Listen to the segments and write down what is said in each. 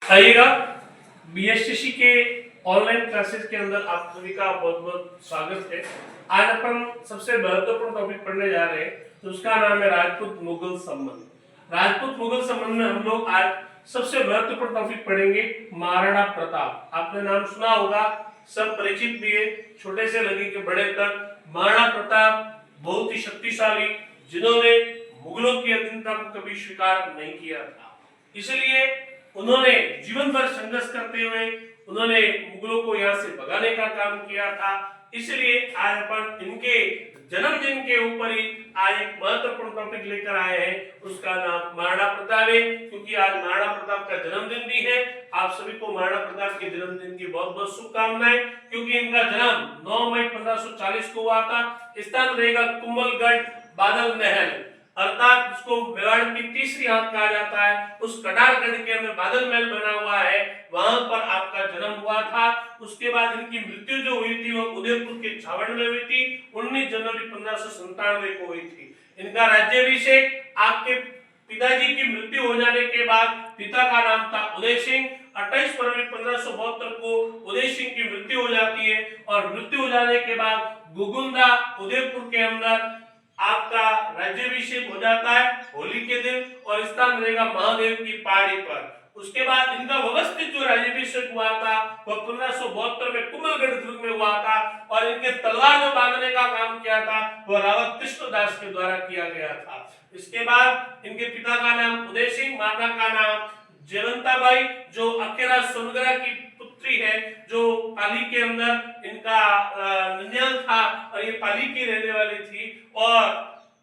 आइएगा बीएसटीसी के online classes के अंदर आप सभी का बहुत बहुत स्वागत है। आज अपन सबसे महत्वपूर्ण टॉपिक पढ़ने जा रहे हैं, तो उसका नाम है राजपूत मुगल संबंध। राजपूत मुगल संबंध में हम लोग आज सबसे महत्वपूर्ण टॉपिक पढ़ेंगे महाराणा प्रताप। आपने नाम सुना होगा, सब परिचित भी है, छोटे से लगे के बड़े तक। महाराणा प्रताप बहुत ही शक्तिशाली, जिन्होंने मुगलों की अधीनता को कभी स्वीकार नहीं किया था, इसलिए उन्होंने जीवन भर संघर्ष करते हुए उन्होंने मुगलों को यहाँ से भगाने का काम किया था। इसलिए आज अपन इनके जन्मदिन के ऊपर ही आज एक महत्वपूर्ण टॉपिक लेकर आए हैं, उसका नाम महाराणा प्रताप है। क्योंकि आज महाराणा प्रताप का जन्मदिन भी है। आप सभी को महाराणा प्रताप के जन्मदिन की बहुत बहुत शुभकामनाएं। क्योंकि इनका जन्म 9 मई 1540 को हुआ था। स्थान रहेगा कुंभलगढ़ बादल महल, अर्थात इसको मेवाड़ की तीसरी आंख कहा जाता है। उस कटारगढ़ के अंदर बादल महल बना हुआ है, वहां पर आपका जन्म हुआ था। उसके बाद इनकी मृत्यु जो हुई थी वो उदयपुर के छावड़ में हुई थी, 19 जनवरी 1597 को हुई थी। इनका राज्याभिषेक आपके पिताजी की मृत्यु हो जाने के बाद, पिता का नाम था उदय सिंह, 28 फरवरी 1572 को उदय सिंह की मृत्यु हो जाती है। और मृत्यु हो जाने के बाद गोगुंदा उदयपुर के अंदर आपका राज्याभिषेक हो जाता है होली के दिन, और स्थान रहेगा महादेव की पहाड़ी पर। उसके बाद इनका व्यवस्थित जो राज्याभिषेक हुआ था वह 1572 में कुंभलगढ़ दुर्ग में हुआ था। और इनके तलवार जो बांधने का काम किया था वह रावत कृष्णदास के द्वारा किया गया था। इसके बाद इनके पिता का नाम उदय सिंह, माता का नाम जयवंताबाई, जो अकेला सोनगरा की पुत्री है, जो पाली के अंदर इनका ननिहाल था और ये पाली की रहने वाली थी। और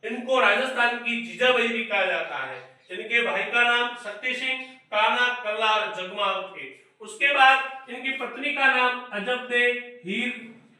इनको राजस्थान की जीजाबाई भी कहा जाता है। इनके भाई का नाम शक्ति सिंह, काना, कल्ला और जगमाल थे। उसके बाद इनकी पत्नी का नाम अजब दे, हीर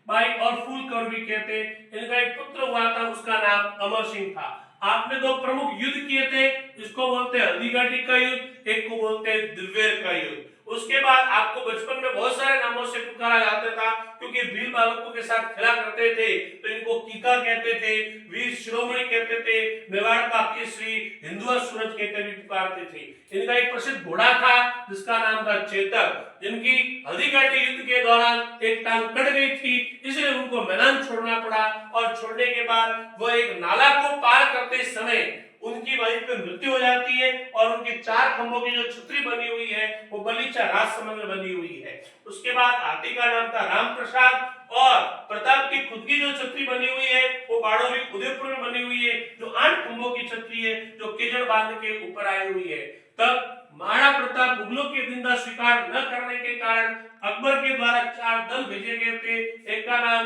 बाई और फूलकौर भी कहते। इनका एक पुत्र हुआ था, उसका नाम अमर सिंह था। आपने दो प्रमुख युद्ध किए थे, इसको बोलते हैं हल्दीघाटी का युद्ध, एक को बोलते हैं दिलवेर का युद्ध। उसके बाद आपको बचपन में बहुत सारे नामों से पुकारा जाता था, क्योंकि वीर बालकों के साथ खेला करते थे, तो इनको कीका कहते थे, वीर शिरोमणि कहते थे, मेवाड़ का केसरी, हिंदुआ सूरज कहकर भी पुकारते थे। इनका एक प्रसिद्ध घोड़ा था जिसका नाम था चेतक, जिनकी हल्दीघाटी युद्ध के दौरान एक टांग कट गई थी, इसलिए उनको मैदान छोड़ना पड़ा। और छोड़ने के बाद वह एक नाला को पार करते समय उनकी वहीं पर मृत्यु हो जाती है। और उनकी 4 खंभों की जो छतरी बनी हुई है वो बलीचा राजसमंद में बनी हुई है। उसके बाद हाथी का नाम था राम प्रसाद, और प्रताप की खुद की जो छतरी बनी हुई है वो बाड़ोली उदयपुर में बनी हुई है, जो 8 खंभों की छतरी है, जो केजड़ बांध के ऊपर आई हुई है। तब महाराणा प्रताप मुगलों की अधीनता स्वीकार न करने के कारण अकबर के द्वारा 4 दल भेजे गए थे। एक का नाम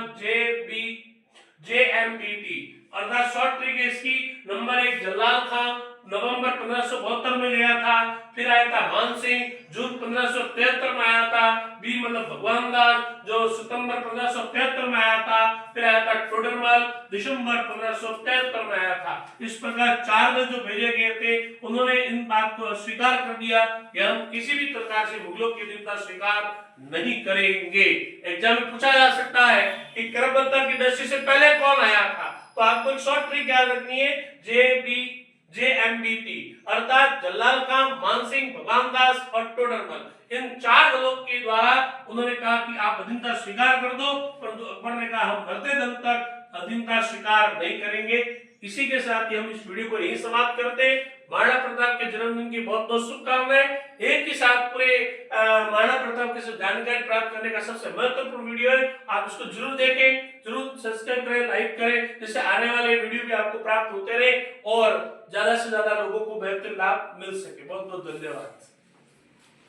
JMPT अर्थात शॉर्ट ट्रिक है इसकी। नंबर 1 जलाल खान नवंबर 1572 में गया था। फिर आया था मान सिंह, जून 1573 में आया था। बी मतलब भगवान दास, जो सितंबर 1573 में आया था। फिर आया था टोडरमल, दिसंबर 1573 में आया था। इस प्रकार 4 दल जो भेजे गए थे, उन्होंने इन बात को स्वीकार कर दिया कि हम किसी भी प्रकार से मुगलों की अधीनता स्वीकार नहीं करेंगे। एग्जाम में पूछा जा सकता है कि करबत्ता की दृष्टि से पहले कौन आया था, तो आपको एक शॉर्ट ट्रिक याद रखनी है, JMPT अर्थात जलाल खान, मानसिंह, भगवान दास और टोडरमल। इन 4 दलों के द्वारा उन्होंने कहा कि आप अधीनता स्वीकार कर दो, परंतु अकबर ने कहा हम मरते दम तक अधीनता स्वीकार नहीं करेंगे। इसी के साथ ही हम इस वीडियो को यहीं समाप्त करते हैं। महाराणा प्रताप के जन्मदिन की बहुत बहुत शुभकामनाएं। एक ही साथ पूरे महाराणा प्रताप की जानकारी प्राप्त करने का सबसे महत्वपूर्ण वीडियो है, आप इसको जरूर देखें, जरूर सब्सक्राइब करें, लाइक करें, जिससे आने वाले वीडियो भी आपको प्राप्त होते रहे और ज्यादा से ज्यादा लोगों को बेहतर लाभ मिल सके। बहुत बहुत धन्यवाद।